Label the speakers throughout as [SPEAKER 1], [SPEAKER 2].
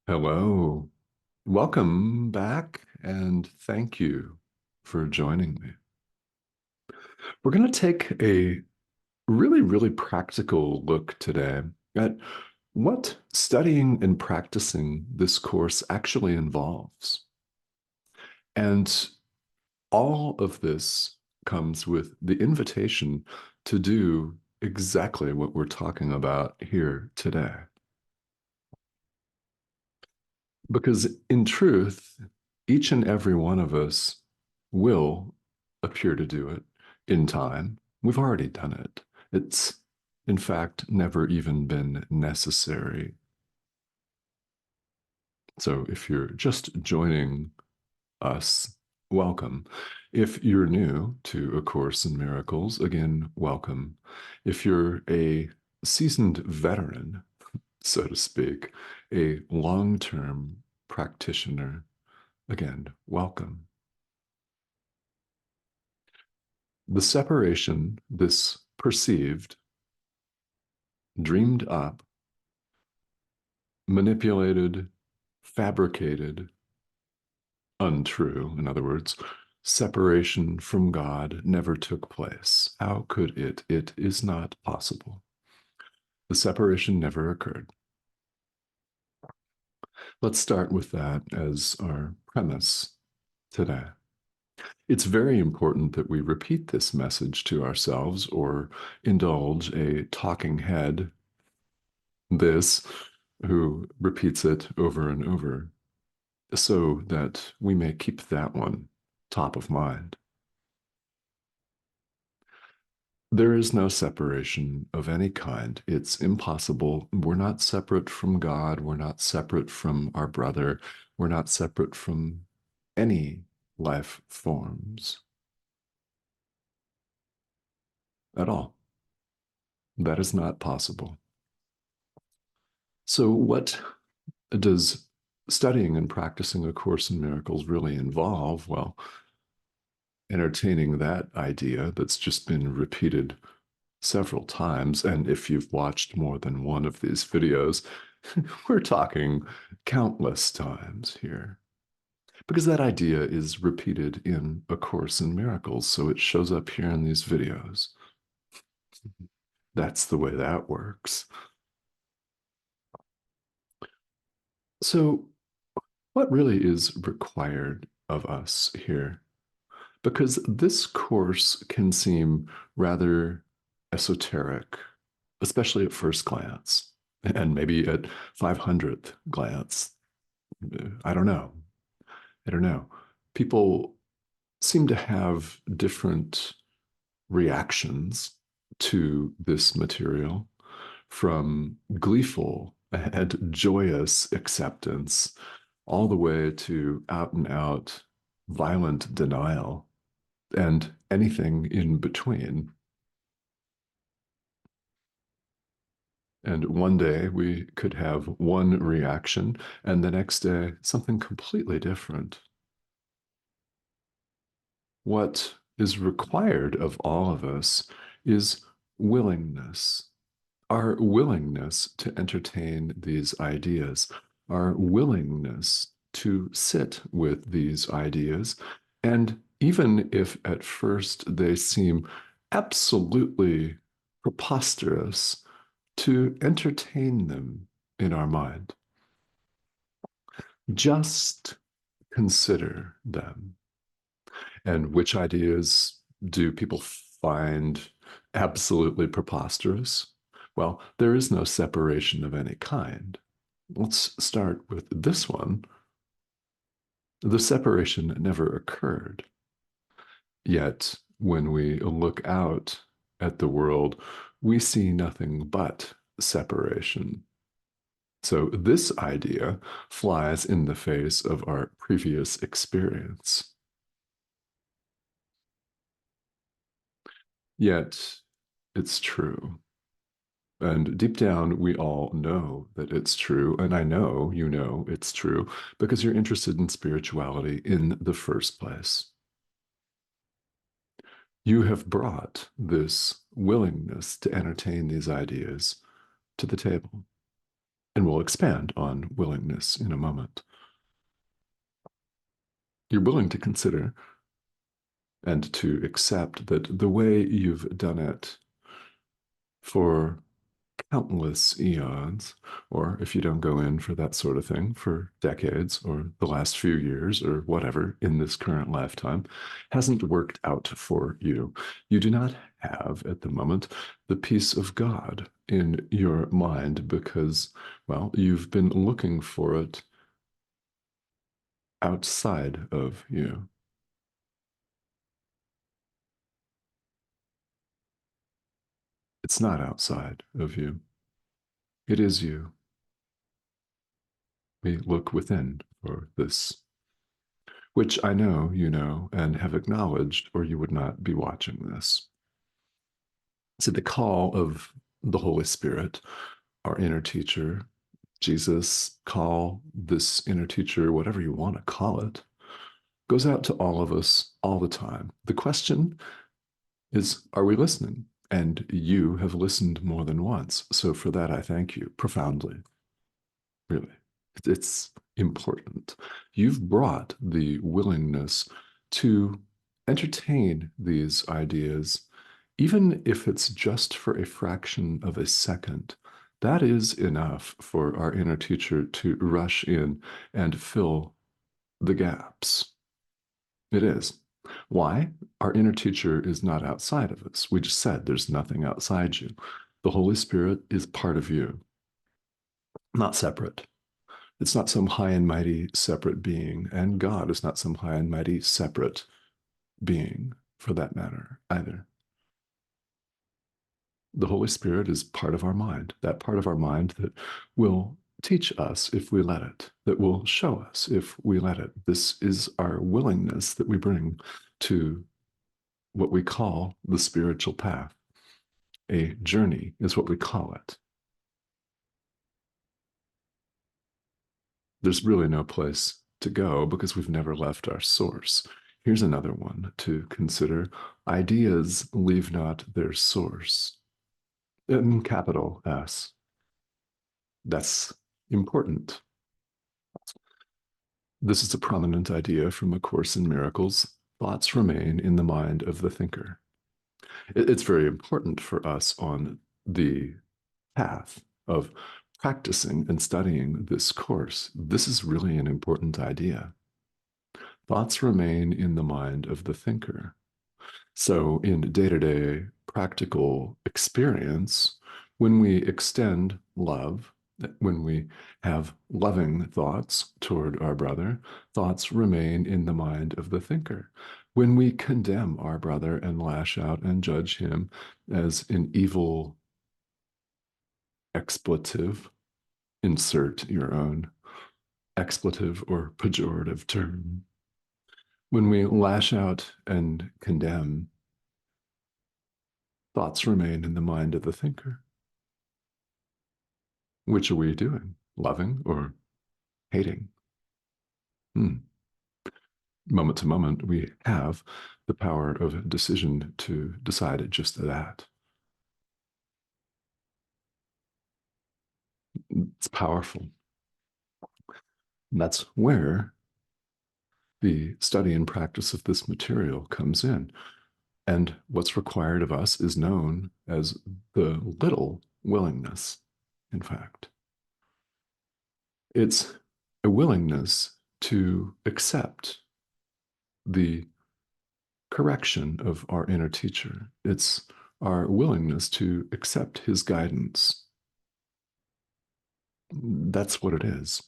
[SPEAKER 1] Hello. Welcome back, and thank you for joining me. We're going to take a really practical look today at what studying and practicing this course actually involves. And all of this comes with the invitation to do exactly what we're talking about here today. Because in truth, each and every one of us will appear to do it in time. We've already done it. It's, in fact, never even been necessary. So if you're just joining us, welcome. If you're new to A Course in Miracles, again, welcome. If you're a seasoned veteran, so to speak, a long-term practitioner, again, welcome. The separation, this perceived, dreamed up, manipulated, fabricated, untrue, in other words, separation from God never took place. How could it? It is not possible. The separation never occurred. Let's start with that as our premise today. It's very important that we repeat this message to ourselves or indulge a talking head, this, who repeats it over and over, so that we may keep that one top of mind. There is no separation of any kind. It's impossible. We're not separate from God. We're not separate from our brother. We're not separate from any life forms at all. That is not possible. So, what does studying and practicing A Course in Miracles really involve? Well, entertaining that idea that's just been repeated several times. And if you've watched more than one of these videos, we're talking countless times here. Because that idea is repeated in A Course in Miracles, so it shows up here in these videos. That's the way that works. So, what really is required of us here? Because this course can seem rather esoteric, especially at first glance, and maybe at 500th glance. I don't know. I don't know. People seem to have different reactions to this material, from gleeful and joyous acceptance all the way to out and out violent denial and anything in between. And one day we could have one reaction, and the next day something completely different. What is required of all of us is willingness, our willingness to entertain these ideas, our willingness to sit with these ideas. And even if at first they seem absolutely preposterous, to entertain them in our mind. Just consider them. And which ideas do people find absolutely preposterous? Well, there is no separation of any kind. Let's start with this one. The separation never occurred. Yet, when we look out at the world, we see nothing but separation. So this idea flies in the face of our previous experience. Yet it's true. And deep down, we all know that it's true. And I know you know it's true because you're interested in spirituality in the first place. You have brought this willingness to entertain these ideas to the table. And we'll expand on willingness in a moment. You're willing to consider and to accept that the way you've done it for countless eons, or if you don't go in for that sort of thing, for decades or the last few years or whatever in this current lifetime, hasn't worked out for you. You do not have at the moment the peace of God in your mind because, well, you've been looking for it outside of you. It's not outside of you. It is you. We look within for this, which I know you know and have acknowledged, or you would not be watching this. So, the call of the Holy Spirit, our inner teacher, Jesus, call this inner teacher, whatever you want to call it, goes out to all of us all the time. The question is, are we listening? And you have listened more than once. So, for that, I thank you profoundly. Really. It's important. You've brought the willingness to entertain these ideas, even if it's just for a fraction of a second. That is enough for our inner teacher to rush in and fill the gaps. It is. Why? Our inner teacher is not outside of us. We just said there's nothing outside you. The Holy Spirit is part of you, not separate. It's not some high and mighty separate being, and God is not some high and mighty separate being for that matter either. The Holy Spirit is part of our mind, that part of our mind that will teach us if we let it, that will show us if we let it. This is our willingness that we bring to what we call the spiritual path. A journey is what we call it. There's really no place to go because we've never left our source. Here's another one to consider. Ideas leave not their source. In capital S. That's important. This is a prominent idea from A Course in Miracles. Thoughts remain in the mind of the thinker. It's very important for us on the path of practicing and studying this course. This is really an important idea. Thoughts remain in the mind of the thinker. So, in day to day practical experience, when we extend love, when we have loving thoughts toward our brother, thoughts remain in the mind of the thinker. When we condemn our brother and lash out and judge him as an evil expletive, insert your own expletive or pejorative term. When we lash out and condemn, thoughts remain in the mind of the thinker. Which are we doing? Loving or hating? Moment to moment, we have the power of decision to decide just that. It's powerful. And that's where the study and practice of this material comes in. And what's required of us is known as the little willingness, in fact. It's a willingness to accept the correction of our inner teacher. It's our willingness to accept his guidance. That's what it is.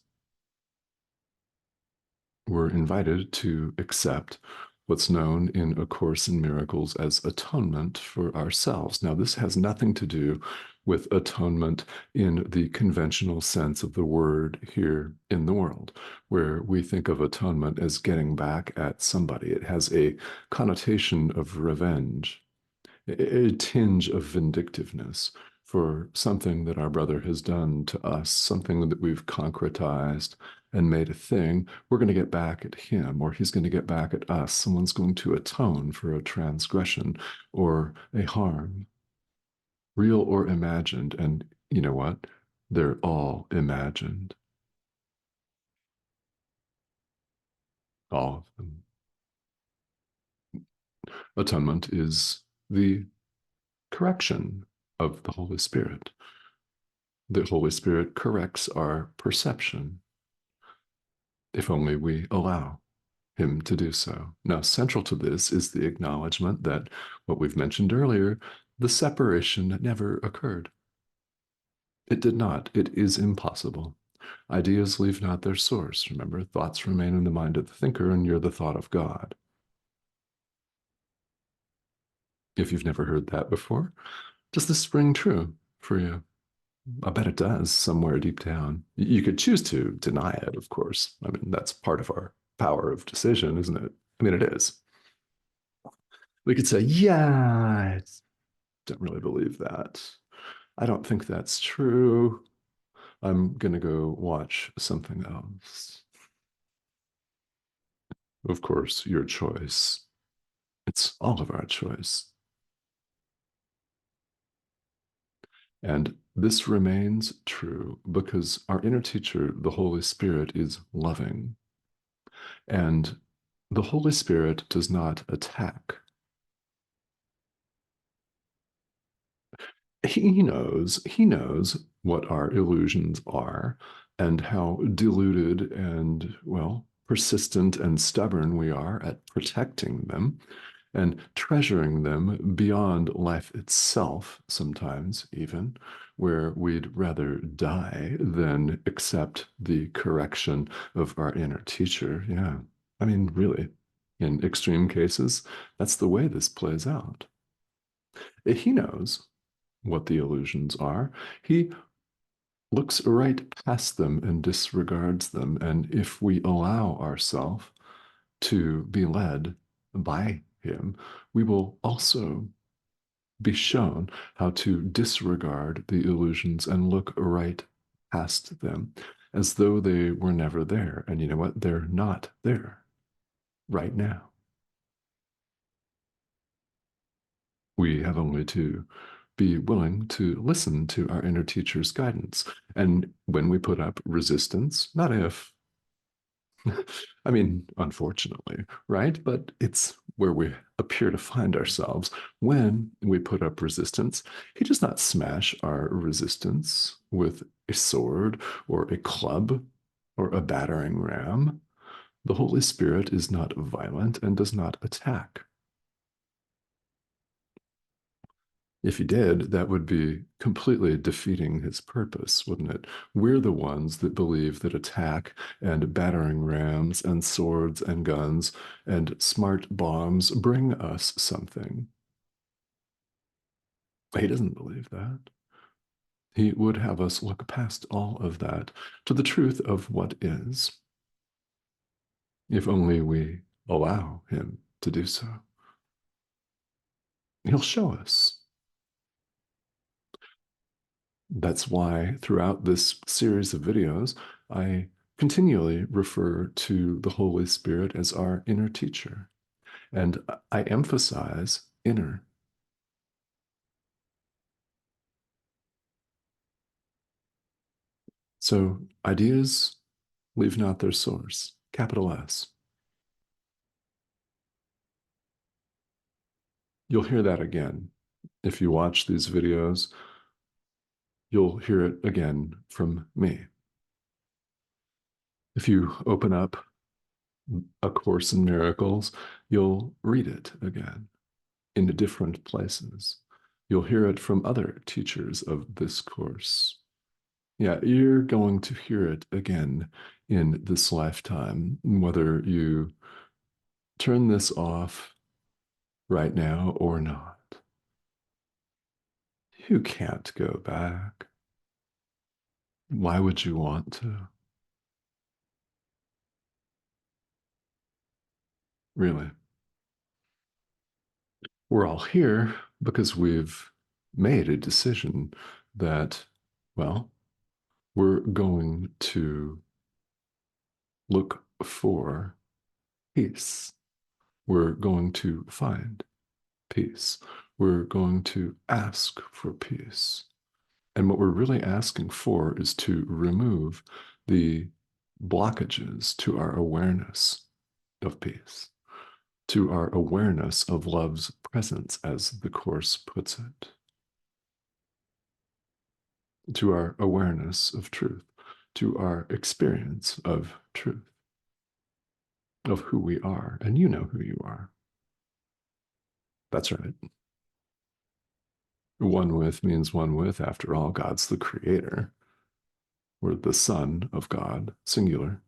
[SPEAKER 1] We're invited to accept what's known in A Course in Miracles as atonement for ourselves. Now, this has nothing to do with atonement in the conventional sense of the word here in the world, where we think of atonement as getting back at somebody. It has a connotation of revenge, a tinge of vindictiveness for something that our brother has done to us, something that we've concretized and made a thing. We're going to get back at him, or he's going to get back at us. Someone's going to atone for a transgression or a harm, real or imagined. And you know what? They're all imagined, all of them. Atonement is the correction of the Holy Spirit. The Holy Spirit corrects our perception if only we allow him to do so. Now, central to this is the acknowledgement that what we've mentioned earlier, the separation never occurred. It did not. It is impossible. Ideas leave not their source. Remember, thoughts remain in the mind of the thinker, and you're the thought of God. If you've never heard that before, does this ring true for you? I bet it does somewhere deep down. You could choose to deny it, of course. I mean, that's part of our power of decision, isn't it? I mean, it is. We could say, yeah, I don't really believe that. I don't think that's true. I'm going to go watch something else. Of course, your choice. It's all of our choice. And this remains true because our inner teacher, the Holy Spirit, is loving. And the Holy Spirit does not attack. He knows what our illusions are and how deluded and, well, persistent and stubborn we are at protecting them and treasuring them beyond life itself, sometimes even, where we'd rather die than accept the correction of our inner teacher. Yeah. I mean, really, in extreme cases, that's the way this plays out. He knows what the illusions are. He looks right past them and disregards them. And if we allow ourselves to be led by him, we will also be shown how to disregard the illusions and look right past them as though they were never there. And you know what? They're not there right now. We have only to be willing to listen to our inner teacher's guidance. And when we put up resistance, not if, I mean, unfortunately, right? But it's where we appear to find ourselves. When we put up resistance, he does not smash our resistance with a sword or a club or a battering ram. The Holy Spirit is not violent and does not attack. If he did, that would be completely defeating his purpose, wouldn't it? We're the ones that believe that attack and battering rams and swords and guns and smart bombs bring us something. He doesn't believe that. He would have us look past all of that to the truth of what is, if only we allow him to do so. He'll show us. That's why throughout this series of videos, I continually refer to the Holy Spirit as our inner teacher. And I emphasize inner. So ideas leave not their source, capital S. You'll hear that again. If you watch these videos, you'll hear it again from me. If you open up A Course in Miracles, you'll read it again in different places. You'll hear it from other teachers of this course. Yeah, you're going to hear it again in this lifetime, whether you turn this off right now or not. You can't go back. Why would you want to? Really? We're all here because we've made a decision that, well, we're going to look for peace. We're going to find peace. We're going to ask for peace. And what we're really asking for is to remove the blockages to our awareness of peace, to our awareness of love's presence, as the Course puts it, to our awareness of truth, to our experience of truth, of who we are. And you know who you are. That's right. One with means one with. After all, God's the creator. We're the Son of God, singular.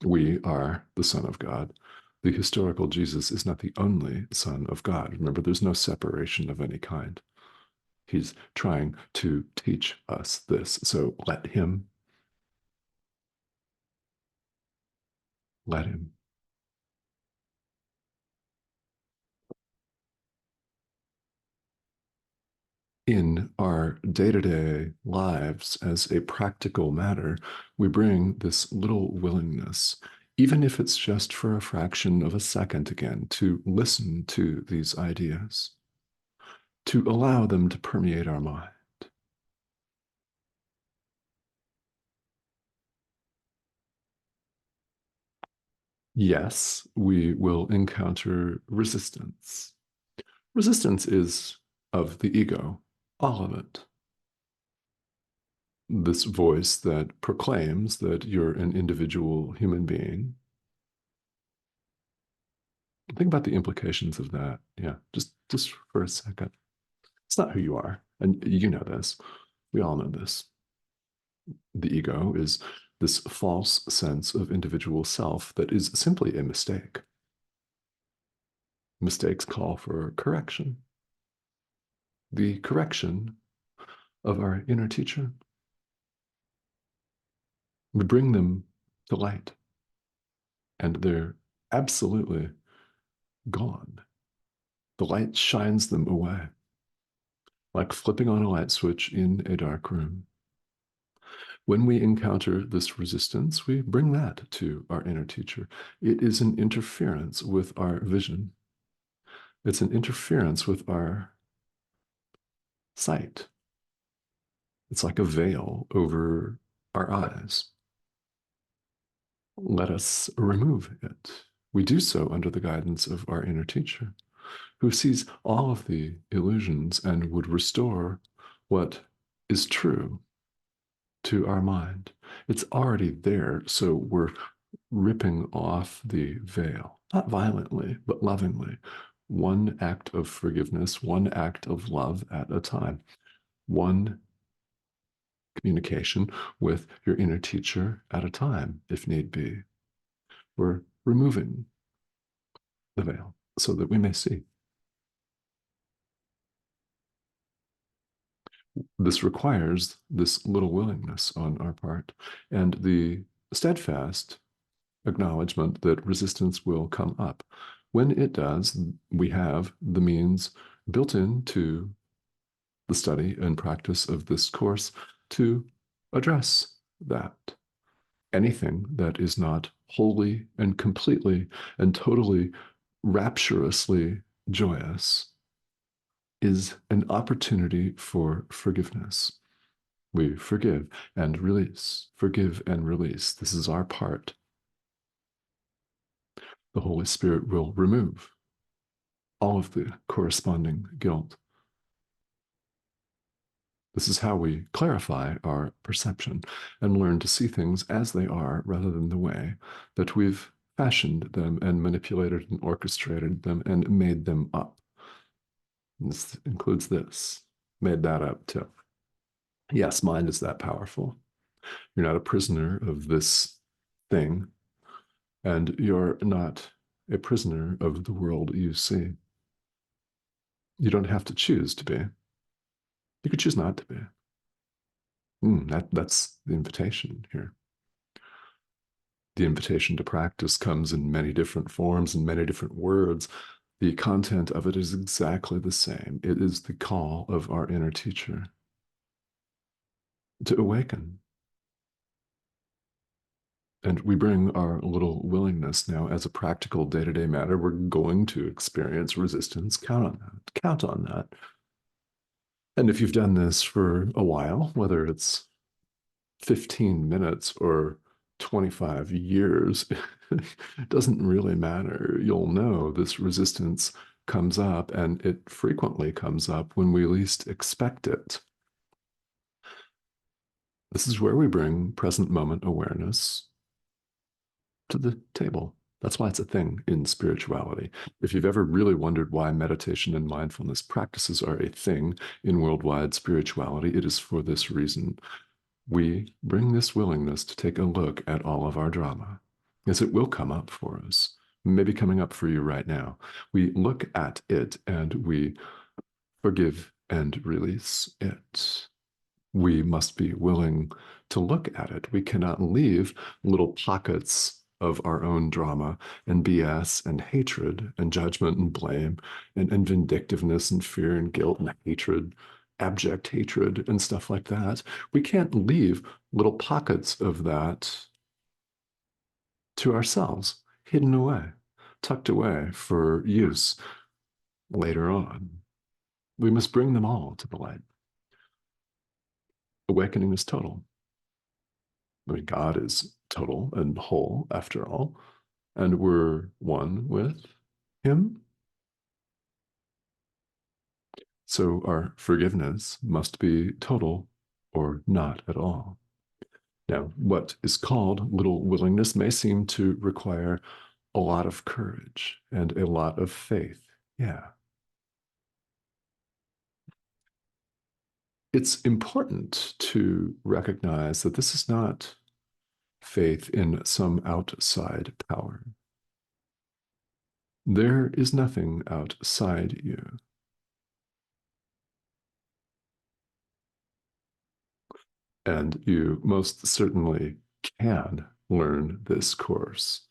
[SPEAKER 1] We are the Son of God. The historical Jesus is not the only Son of God. Remember, there's no separation of any kind. He's trying to teach us this. So let him. Let him. In our day-to-day lives, as a practical matter, we bring this little willingness, even if it's just for a fraction of a second again, to listen to these ideas, to allow them to permeate our mind. Yes, we will encounter resistance. Resistance is of the ego, all of it. This voice that proclaims that you're an individual human being. Think about the implications of that. Yeah, just for a second. It's not who you are. And you know this. We all know this. The ego is this false sense of individual self that is simply a mistake. Mistakes call for correction. The correction of our inner teacher. We bring them to light, and they're absolutely gone. The light shines them away, like flipping on a light switch in a dark room. When we encounter this resistance, we bring that to our inner teacher. It is an interference with our vision. It's an interference with our sight. It's like a veil over our eyes. Let us remove it. We do so under the guidance of our inner teacher, who sees all of the illusions and would restore what is true to our mind. It's already there, so we're ripping off the veil, not violently, but lovingly. One act of forgiveness, one act of love at a time, one communication with your inner teacher at a time, if need be. We're removing the veil so that we may see. This requires this little willingness on our part and the steadfast acknowledgement that resistance will come up. When it does, we have the means built into the study and practice of this course to address that. Anything that is not wholly and completely and totally rapturously joyous is an opportunity for forgiveness. We forgive and release, forgive and release. This is our part. The Holy Spirit will remove all of the corresponding guilt. This is how we clarify our perception and learn to see things as they are rather than the way that we've fashioned them and manipulated and orchestrated them and made them up. This includes this, made that up too. Yes, mind is that powerful. You're not a prisoner of this thing, and you're not a prisoner of the world you see. You don't have to choose to be. You could choose not to be. That's the invitation here. The invitation to practice comes in many different forms and many different words. The content of it is exactly the same. It is the call of our inner teacher to awaken. And we bring our little willingness now as a practical day-to-day matter. We're going to experience resistance. Count on that. Count on that. And if you've done this for a while, whether it's 15 minutes or 25 years, it doesn't really matter. You'll know this resistance comes up, and it frequently comes up when we least expect it. This is where we bring present moment awareness to the table. That's why it's a thing in spirituality. If you've ever really wondered why meditation and mindfulness practices are a thing in worldwide spirituality, it is for this reason. We bring this willingness to take a look at all of our drama, as it will come up for us, maybe coming up for you right now. We look at it and we forgive and release it. We must be willing to look at it. We cannot leave little pockets of our own drama and BS and hatred and judgment and blame and vindictiveness and fear and guilt and hatred, abject hatred and stuff like that. We can't leave little pockets of that to ourselves, hidden away, tucked away for use later on. We must bring them all to the light. Awakening is total. I mean, God is total and whole after all, and we're one with Him. So our forgiveness must be total or not at all. Now, what is called little willingness may seem to require a lot of courage and a lot of faith. Yeah. It's important to recognize that this is not faith in some outside power. There is nothing outside you. And you most certainly can learn this course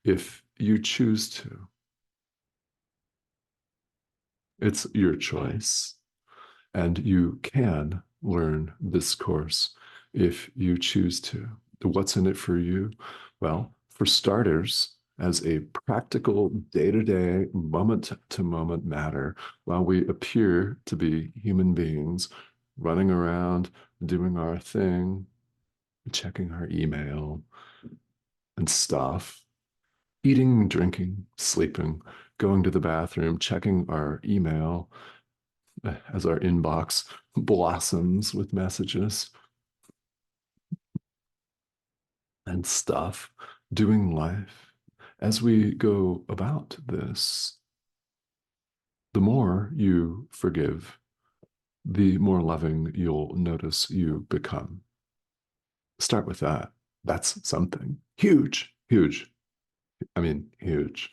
[SPEAKER 1] if you choose to. It's your choice, and you can learn this course if you choose to. What's in it for you? Well, for starters, as a practical day-to-day, moment-to-moment matter, while we appear to be human beings running around, doing our thing, checking our email and stuff, eating, drinking, sleeping, going to the bathroom, checking our email as our inbox blossoms with messages and stuff, doing life. As we go about this, the more you forgive, the more loving you'll notice you become. Start with that. That's something huge, huge. I mean, huge.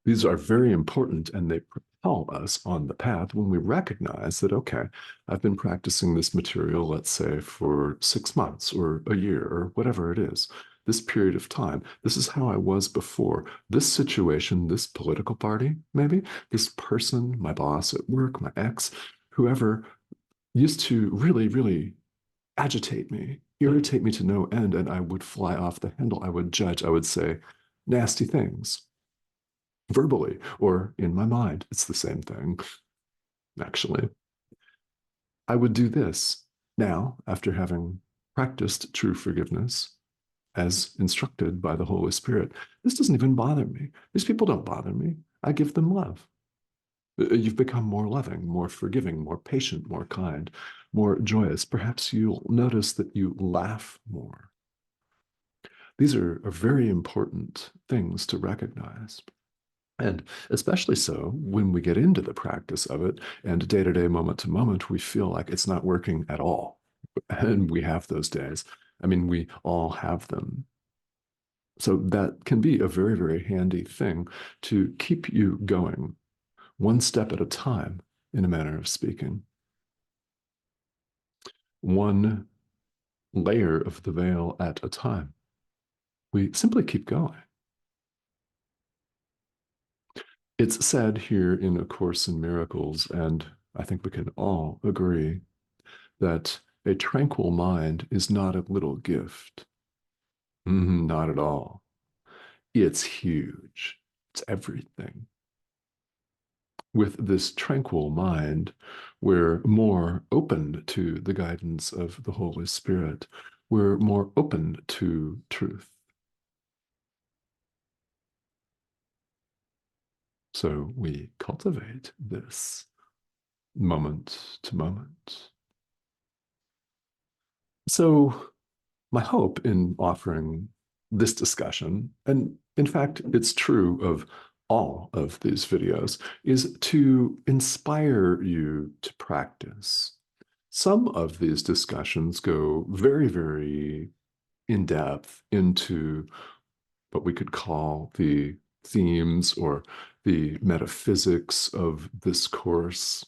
[SPEAKER 1] These are very important and they propel us on the path when we recognize that, okay, I've been practicing this material, let's say, for 6 months or a year or whatever it is, this period of time. This is how I was before. This situation, this political party, maybe, this person, my boss at work, my ex, whoever used to really, really agitate me, irritate me to no end, and I would fly off the handle. I would judge, I would say nasty things verbally or in my mind. It's the same thing, actually. I would do this now after having practiced true forgiveness as instructed by the Holy Spirit. This doesn't even bother me. These people don't bother me. I give them love. You've become more loving, more forgiving, more patient, more kind, more joyous. Perhaps you'll notice that you laugh more. These are very important things to recognize. And especially so when we get into the practice of it and day to day, moment to moment, we feel like it's not working at all. And we have those days. I mean, we all have them. So that can be a very, very handy thing to keep you going one step at a time, in a manner of speaking. One layer of the veil at a time. We simply keep going. It's said here in A Course in Miracles, and I think we can all agree, that a tranquil mind is not a little gift. Not at all. It's huge. It's everything. with this tranquil mind, we're more open to the guidance of the Holy Spirit. We're more open to truth. So we cultivate this moment to moment. So, my hope in offering this discussion, and in fact, it's true of all of these videos, is to inspire you to practice. Some of these discussions go very, very in depth into what we could call the themes or the metaphysics of this course,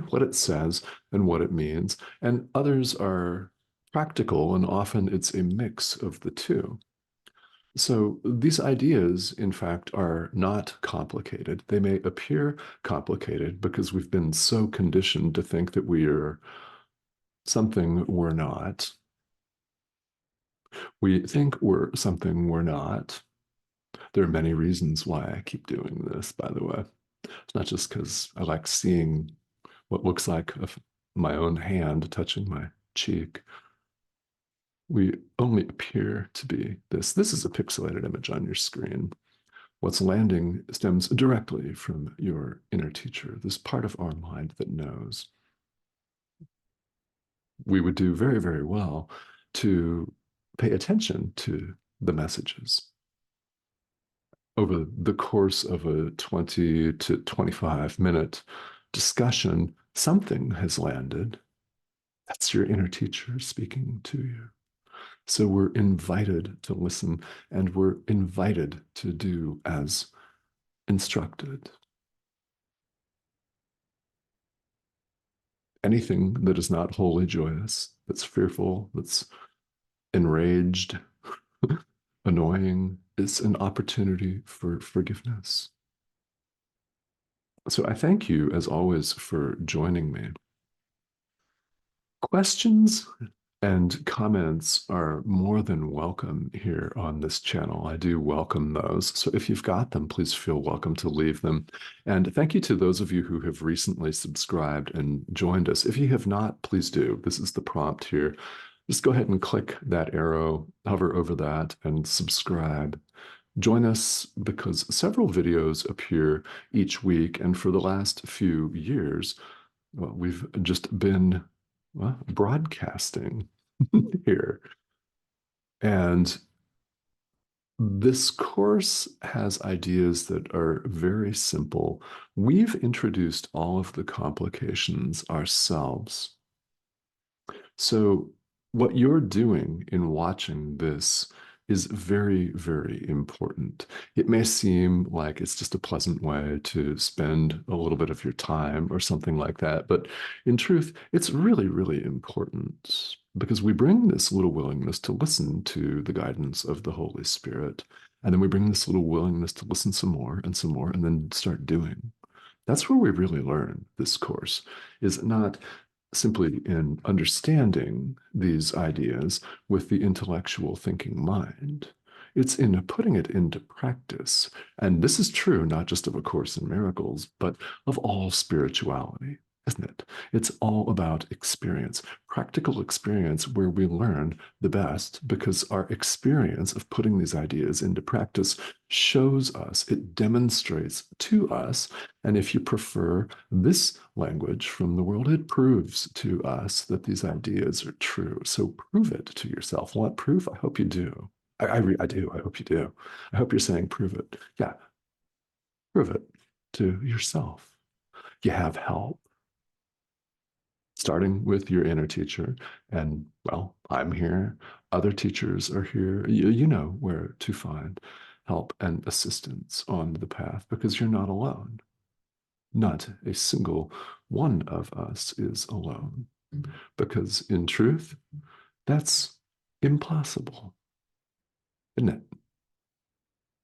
[SPEAKER 1] what it says and what it means. And others are practical, and often it's a mix of the two. So these ideas, in fact, are not complicated. They may appear complicated because we've been so conditioned to think that we are something we're not. We think we're something we're not. There are many reasons why I keep doing this, by the way. It's not just because I like seeing what looks like my own hand touching my cheek. We only appear to be this. This is a pixelated image on your screen. What's landing stems directly from your inner teacher, this part of our mind that knows. We would do very, very well to pay attention to the messages. Over the course of a 20 to 25-minute discussion, something has landed. That's your inner teacher speaking to you. So we're invited to listen, and we're invited to do as instructed. Anything that is not wholly joyous, that's fearful, that's enraged, annoying, is an opportunity for forgiveness. So I thank you, as always, for joining me. Questions and comments are more than welcome here on this channel. I do welcome those. So if you've got them, please feel welcome to leave them. And thank you to those of you who have recently subscribed and joined us. If you have not, please do. This is the prompt here. Just go ahead and click that arrow, hover over that, and subscribe. Join us because several videos appear each week. And for the last few years, well, we've just been broadcasting here. And this course has ideas that are very simple. We've introduced all of the complications ourselves. So, what you're doing in watching this is very, very important. It may seem like it's just a pleasant way to spend a little bit of your time or something like that, but in truth, it's really, really important because we bring this little willingness to listen to the guidance of the Holy Spirit, and then we bring this little willingness to listen some more, and then start doing. That's where we really learn this course, is not simply in understanding these ideas with the intellectual thinking mind. It's in putting it into practice. And this is true not just of A Course in Miracles, but of all spirituality, isn't it? It's all about experience, practical experience where we learn the best because our experience of putting these ideas into practice shows us, it demonstrates to us. And if you prefer this language from the world, it proves to us that these ideas are true. So prove it to yourself. Want proof? I hope you do. I do. I hope you do. I hope you're saying prove it. Yeah, prove it to yourself. You have help, starting with your inner teacher. And well, I'm here. Other teachers are here. You know where to find help and assistance on the path because you're not alone. Not a single one of us is alone. Because in truth, that's impossible, isn't it?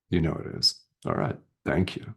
[SPEAKER 1] You know it is. All right. Thank you.